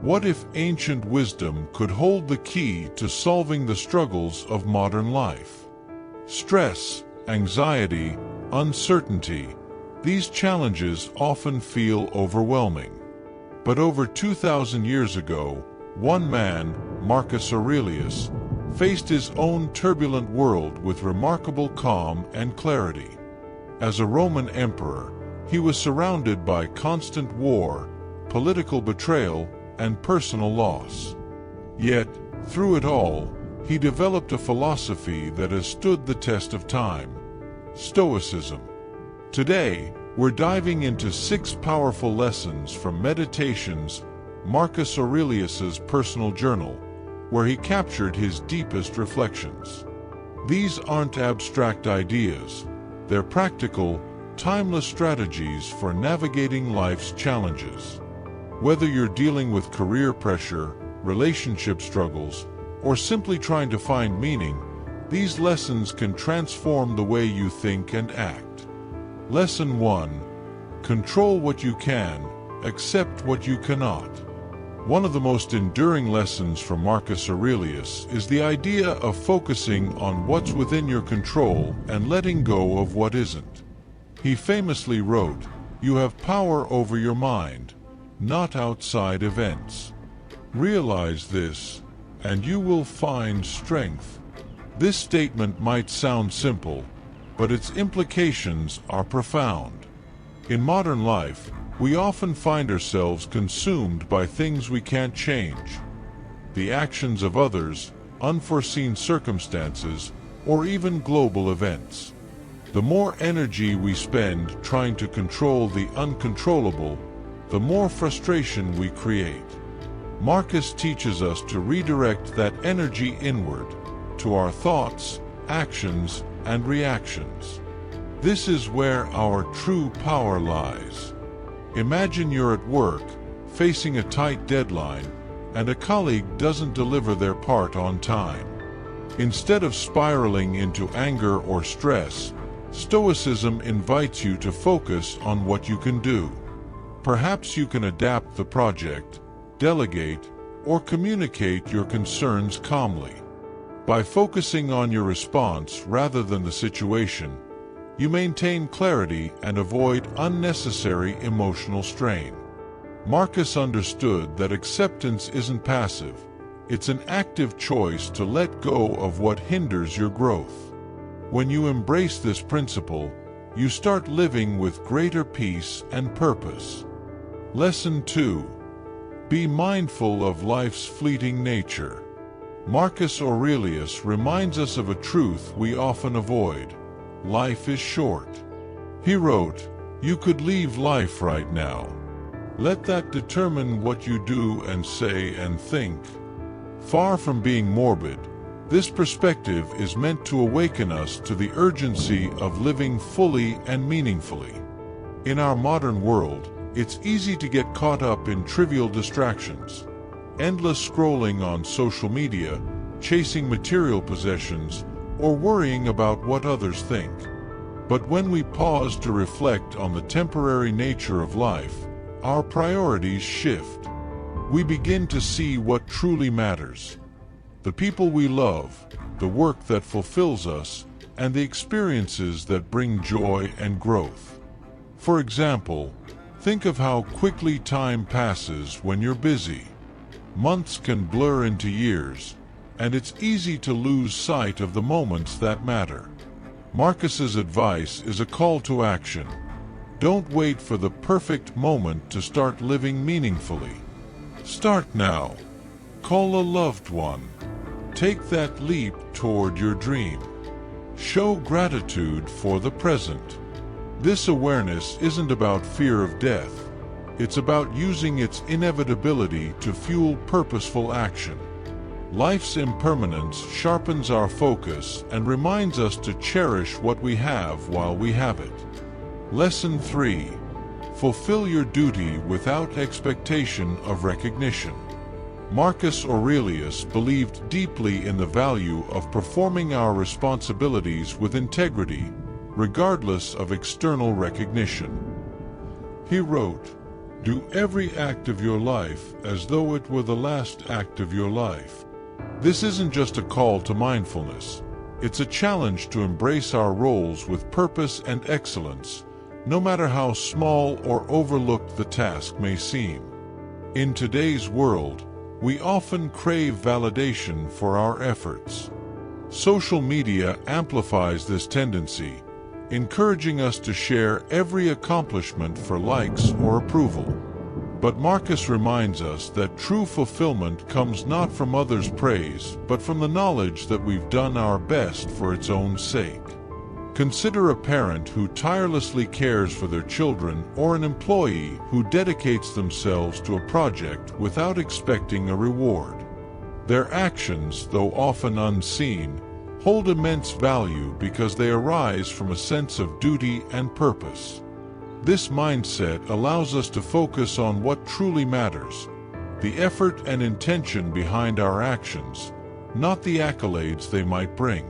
What if ancient wisdom could hold the key to solving the struggles of modern life? Stress, anxiety, uncertainty, these challenges often feel overwhelming. But over 2,000 years ago, one man, Marcus Aurelius, faced his own turbulent world with remarkable calm and clarity. As a Roman emperor, he was surrounded by constant war, political betrayal, and personal loss. Yet, through it all, he developed a philosophy that has stood the test of time: Stoicism. Today, we're diving into 6 powerful lessons from Meditations, Marcus Aurelius's personal journal, where he captured his deepest reflections. These aren't abstract ideas, they're practical, timeless strategies for navigating life's challenges. Whether you're dealing with career pressure, relationship struggles, or simply trying to find meaning, these lessons can transform the way you think and act. Lesson 1. Control what you can, accept what you cannot. One of the most enduring lessons from Marcus Aurelius is the idea of focusing on what's within your control and letting go of what isn't. He famously wrote, "You have power over your mind, not outside events. Realize this, and you will find strength." This statement might sound simple, but its implications are profound. In modern life, we often find ourselves consumed by things we can't change. The actions of others, unforeseen circumstances, or even global events. The more energy we spend trying to control the uncontrollable, the more frustration we create. Marcus teaches us to redirect that energy inward, to our thoughts, actions, and reactions. This is where our true power lies. Imagine you're at work, facing a tight deadline, and a colleague doesn't deliver their part on time. Instead of spiraling into anger or stress, Stoicism invites you to focus on what you can do. Perhaps you can adapt the project, delegate, or communicate your concerns calmly. By focusing on your response rather than the situation, you maintain clarity and avoid unnecessary emotional strain. Marcus understood that acceptance isn't passive, it's an active choice to let go of what hinders your growth. When you embrace this principle, you start living with greater peace and purpose. Lesson 2. Be mindful of life's fleeting nature. Marcus Aurelius reminds us of a truth we often avoid. Life is short. He wrote, "You could leave life right now. Let that determine what you do and say and think." Far from being morbid, this perspective is meant to awaken us to the urgency of living fully and meaningfully. In our modern world, it's easy to get caught up in trivial distractions. Endless scrolling on social media, chasing material possessions, or worrying about what others think. But when we pause to reflect on the temporary nature of life, our priorities shift. We begin to see what truly matters: the people we love, the work that fulfills us, and the experiences that bring joy and growth. For example, think of how quickly time passes when you're busy. Months can blur into years, and it's easy to lose sight of the moments that matter. Marcus's advice is a call to action. Don't wait for the perfect moment to start living meaningfully. Start now. Call a loved one. Take that leap toward your dream. Show gratitude for the present. This awareness isn't about fear of death. It's about using its inevitability to fuel purposeful action. Life's impermanence sharpens our focus and reminds us to cherish what we have while we have it. Lesson 3. Fulfill your duty without expectation of recognition. Marcus Aurelius believed deeply in the value of performing our responsibilities with integrity, regardless of external recognition. He wrote, Do every act of your life as though it were the last act of your life. This isn't just a call to mindfulness. It's a challenge to embrace our roles with purpose and excellence, no matter how small or overlooked the task may seem. In today's world, we often crave validation for our efforts. Social media amplifies this tendency, encouraging us to share every accomplishment for likes or approval. But Marcus reminds us that true fulfillment comes not from others' praise, but from the knowledge that we've done our best for its own sake. Consider a parent who tirelessly cares for their children, or an employee who dedicates themselves to a project without expecting a reward. Their actions, though often unseen, hold immense value because they arise from a sense of duty and purpose. This mindset allows us to focus on what truly matters, the effort and intention behind our actions, not the accolades they might bring.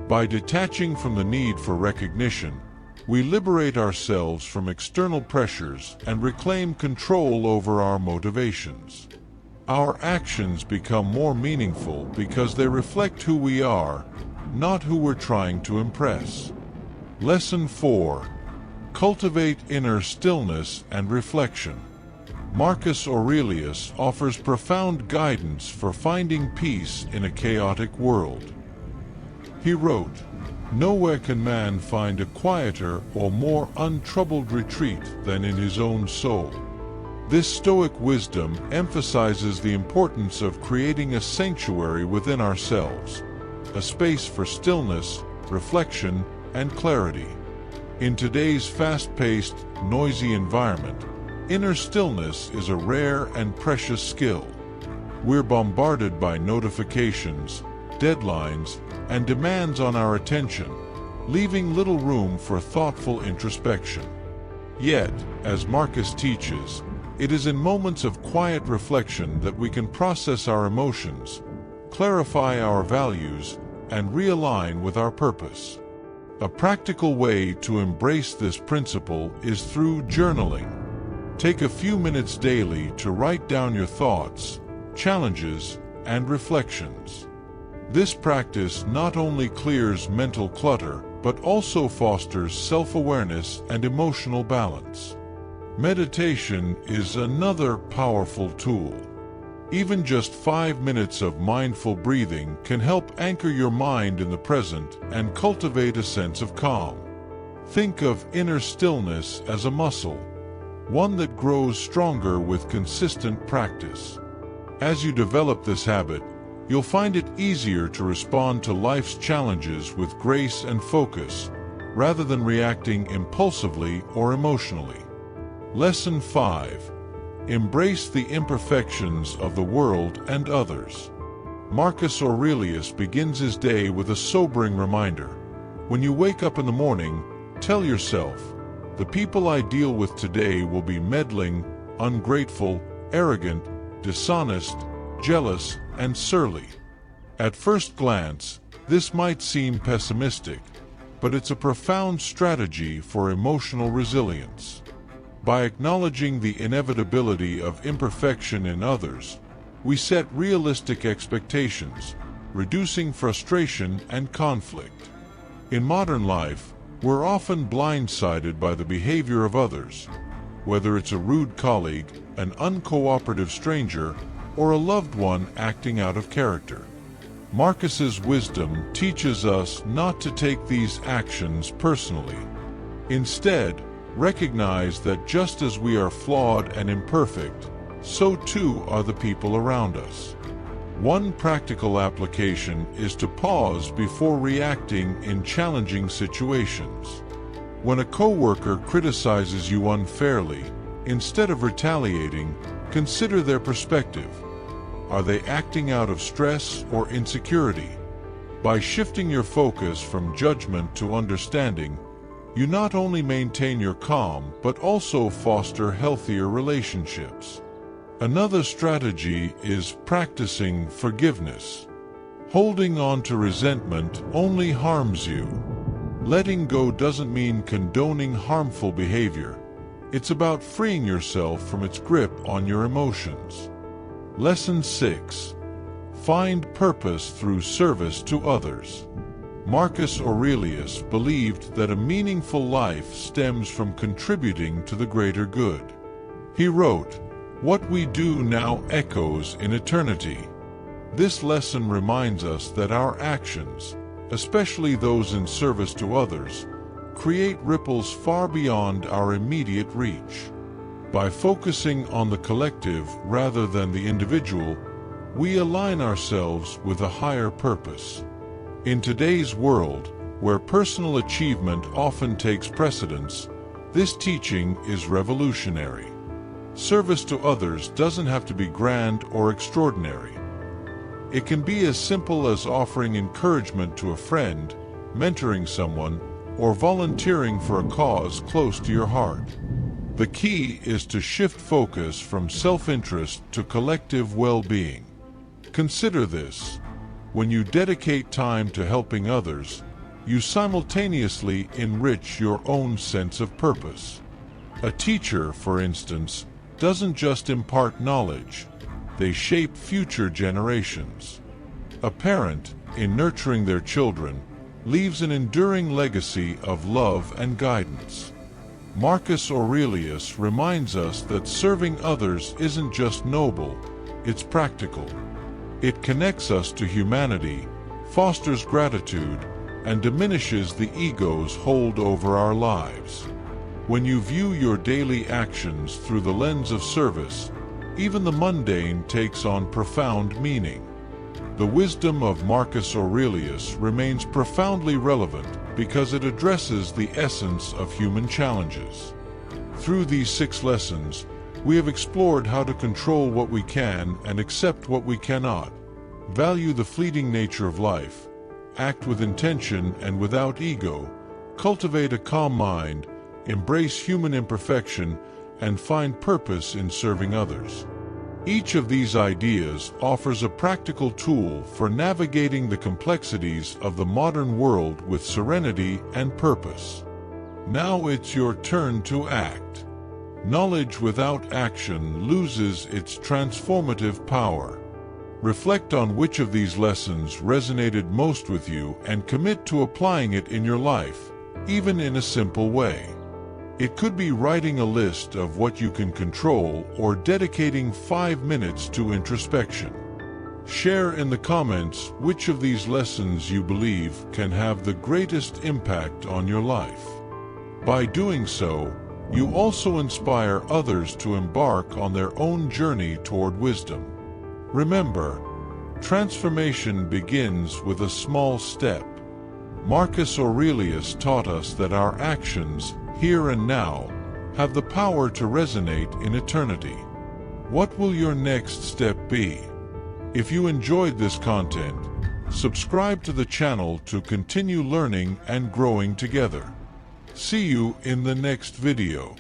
By detaching from the need for recognition, we liberate ourselves from external pressures and reclaim control over our motivations. Our actions become more meaningful because they reflect who we are, not who we're trying to impress. Lesson 4. Cultivate inner stillness and reflection. Marcus Aurelius offers profound guidance for finding peace in a chaotic world. He wrote, "Nowhere can man find a quieter or more untroubled retreat than in his own soul." This Stoic wisdom emphasizes the importance of creating a sanctuary within ourselves, a space for stillness, reflection, and clarity. In today's fast-paced, noisy environment, inner stillness is a rare and precious skill. We're bombarded by notifications, deadlines, and demands on our attention, leaving little room for thoughtful introspection. Yet, as Marcus teaches, it is in moments of quiet reflection that we can process our emotions, clarify our values, and realign with our purpose. A practical way to embrace this principle is through journaling. Take a few minutes daily to write down your thoughts, challenges, and reflections. This practice not only clears mental clutter, but also fosters self-awareness and emotional balance. Meditation is another powerful tool. Even just 5 minutes of mindful breathing can help anchor your mind in the present and cultivate a sense of calm. Think of inner stillness as a muscle, one that grows stronger with consistent practice. As you develop this habit, you'll find it easier to respond to life's challenges with grace and focus, rather than reacting impulsively or emotionally. Lesson 5. Embrace the imperfections of the world and others. Marcus Aurelius begins his day with a sobering reminder. When you wake up in the morning, tell yourself, "The people I deal with today will be meddling, ungrateful, arrogant, dishonest, jealous, and surly." At first glance, this might seem pessimistic, but it's a profound strategy for emotional resilience. By acknowledging the inevitability of imperfection in others, we set realistic expectations, reducing frustration and conflict. In modern life, we're often blindsided by the behavior of others, whether it's a rude colleague, an uncooperative stranger, or a loved one acting out of character. Marcus's wisdom teaches us not to take these actions personally. Instead, recognize that just as we are flawed and imperfect, so too are the people around us. One practical application is to pause before reacting in challenging situations. When a coworker criticizes you unfairly, instead of retaliating, consider their perspective. Are they acting out of stress or insecurity? By shifting your focus from judgment to understanding, you not only maintain your calm, but also foster healthier relationships. Another strategy is practicing forgiveness. Holding on to resentment only harms you. Letting go doesn't mean condoning harmful behavior. It's about freeing yourself from its grip on your emotions. Lesson 6. Find purpose through service to others. Marcus Aurelius believed that a meaningful life stems from contributing to the greater good. He wrote, "What we do now echoes in eternity." This lesson reminds us that our actions, especially those in service to others, create ripples far beyond our immediate reach. By focusing on the collective rather than the individual, we align ourselves with a higher purpose. In today's world, where personal achievement often takes precedence, this teaching is revolutionary. Service to others doesn't have to be grand or extraordinary. It can be as simple as offering encouragement to a friend, mentoring someone, or volunteering for a cause close to your heart. The key is to shift focus from self-interest to collective well-being. Consider this. When you dedicate time to helping others, you simultaneously enrich your own sense of purpose. A teacher, for instance, doesn't just impart knowledge, they shape future generations. A parent, in nurturing their children, leaves an enduring legacy of love and guidance. Marcus Aurelius reminds us that serving others isn't just noble, it's practical. It connects us to humanity, fosters gratitude, and diminishes the ego's hold over our lives. When you view your daily actions through the lens of service, even the mundane takes on profound meaning. The wisdom of Marcus Aurelius remains profoundly relevant because it addresses the essence of human challenges. Through these 6 lessons, we have explored how to control what we can and accept what we cannot, value the fleeting nature of life, act with intention and without ego, cultivate a calm mind, embrace human imperfection, and find purpose in serving others. Each of these ideas offers a practical tool for navigating the complexities of the modern world with serenity and purpose. Now it's your turn to act. Knowledge without action loses its transformative power. Reflect on which of these lessons resonated most with you and commit to applying it in your life, even in a simple way. It could be writing a list of what you can control or dedicating 5 minutes to introspection. Share in the comments which of these lessons you believe can have the greatest impact on your life. By doing so, you also inspire others to embark on their own journey toward wisdom. Remember, transformation begins with a small step. Marcus Aurelius taught us that our actions, here and now, have the power to resonate in eternity. What will your next step be? If you enjoyed this content, subscribe to the channel to continue learning and growing together. See you in the next video.